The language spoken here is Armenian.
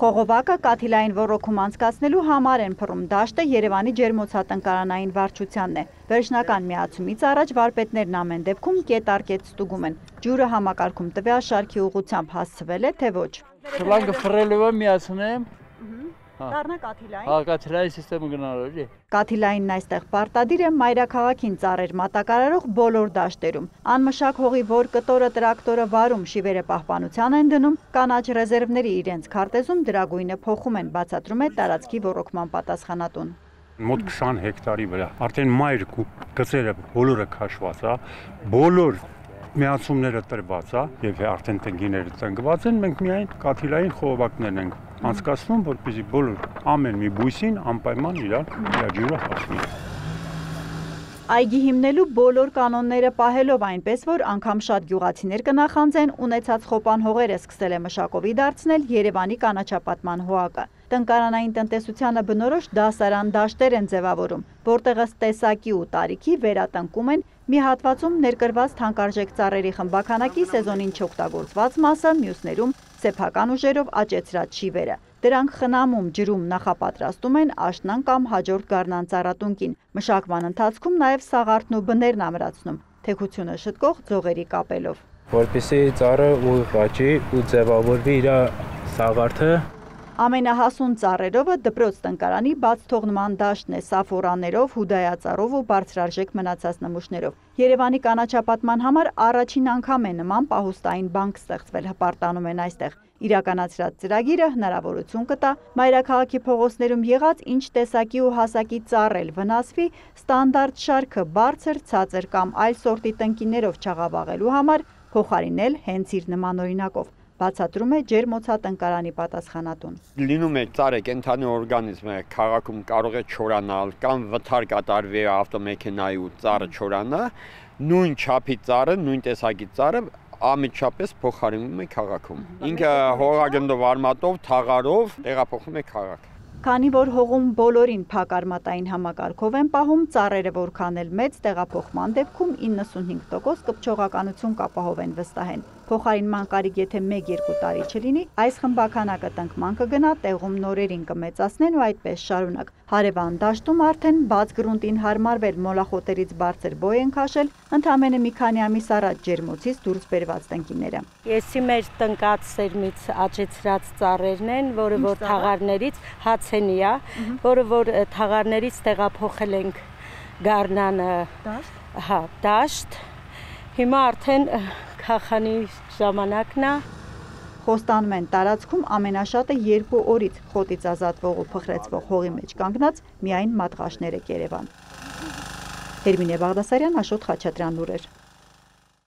Խողովակը կաթիլային ոռոգում անցկացնելու համար են փռում դաշտը Երևանի ջերմոցատնկարանային վարչությանն է։ Վերջնական միացումից առաջ վարպետներն ամեն դեպքում կետ առ կետ ստուգում են։ Ջուրը համակարգում տվյալ շարքի ուղղությամբ հասցվել է, թե ոչ։ Շլանգը ֆռելով է միացնեմ։ Դառնա կաթիլային։ Հա, կաթիլային սիստեմը գնալու է։ Կաթիլայինն այստեղ պարտադիր է մայրաքաղաքին ծառեր մատակարարող բոլոր դաշտերում։ Անմշակ հողի որ կտորը տրակտորը վարում, շիվերը պահպանության են դնում, կանաչ ռեզերվների իրենց քարտեզում դրագույնը փոխում են, բացատրում է տարածքի ոռոգման պատասխանատուն։ Մոտ 20 հեկտարի վրա արդեն մայր գծերը բոլորը քաշված է, բոլոր միացումները տրված է եւ արդեն տնկիները տնկված են, մենք միայն կաթիլային խողովակներն ենք անցկացնում, որպեսզի բոլոր ամեն մի բույսին անպայման իր ջուրը հասնի։ Այգի հիմնելու բոլոր կանոնները պահելով այնպես, որ անգամ շատ գյուղացիներ կնախանձեն, ունեցած խոպան հողերը սկսել է մշակովի դարձնել Երևանի կանաչապատման հողակը։ Տնկարանային տնտեսությանը բնորոշ դասարան դաշտեր են ձևավորում, որտեղ ըստ տեսակի ու տարիքի վերատնկում են մի հատվածում ներկրված թանկարժեք ծառերի խմբականակի սեզոնին չօգտագործված մասը, մյուսներում սեփական ուժերով աճեցրած շիվերը։ Դրանք խնամում, ջրում նախապատրաստում են աշնան կամ հաջորդ գարնան ծառատունկին։ Մշակման ընթացքում նաև սաղարթն ու բներն ամրացնում, թեքությունը շտկող ձողերի կապելով։ Որպեսզի ծառը ուղիղ աճի ու ձևավորվի իր սաղարթը։ Ամենահասուն ծառերովը դպրոց տնկարանի բաց թողնման դաշտն է սաֆորաներով, հուդայածառով ու բարձրարժեք մնացած նմուշներով։ Երևանի կանաչապատման համար առաջին անգամ է նման պահուստային բանկ ստեղծվել, հպարտանում են այստեղ։ Իրականացրած ծրագիրը հնարավորություն կտա մայրաքաղաքի փողոցներում եղած ինչ տեսակի ու հասակի ծառ վնասվի ստանդարտ շարքը բարձր, ցածր կամ այլ սորտի տնկիներով չաղավաղելու համար փոխարինել հենց իր նմանօրինակով։ Բացատրում է ջերմոցատնկարանի պատասխանատուն։ Լինում է ծառը կենդանի օրգանիզմ է, քաղաքում կարող է չորանալ կամ վթար կատարվի ավտոմեքենայի ու ծառը չորանա, նույն չափի ծառը, նույն տեսակի ծառը ամիջապես փոխարինվում է քաղաքում։ Ինքը հողագնդով արմատով, թաղարով տեղափոխվում է քաղաք։ Քանի որ հողում բոլորին փակ արմատային համակարգով են պահում, ծառերը որքան էլ մեծ տեղափոխման դեպքում 95% կպչողականություն կապահովեն վստահեն։ Փոխարինման կարիք եթե 1-2 տարի չլինի, այս խմբականակը տնկման կգնա, տեղում նորերին կմեծացնեն ու այդպես շարունակ։ Հարևան դաշտում արդեն բաց գրունտին հարմարվել մոլախոտերից բարձր բոյ են քաշել ընդամենը մի քանի ամիս առաջ ջերմոցից դուրս բերված տնկիները։ Եսի մեր տնկած սերմից աճեցրած ծառերն են, որը որ թաղարներից հացենի է, որը որ թաղարներից տեղափոխել ենք գարնանը դաշտ։ Հիմա արդեն քախանի ժամանակն է։ Խոստանում են տարածքում ամենաշատը 2 օրից խոտից ազատվող ու փխրեցվող հողի մեջ կանգնած միայն մատղաշներ է Երևան։ Հերմինե Բաղդասարյան, Աշոտ Խաչատրյան լուրեր։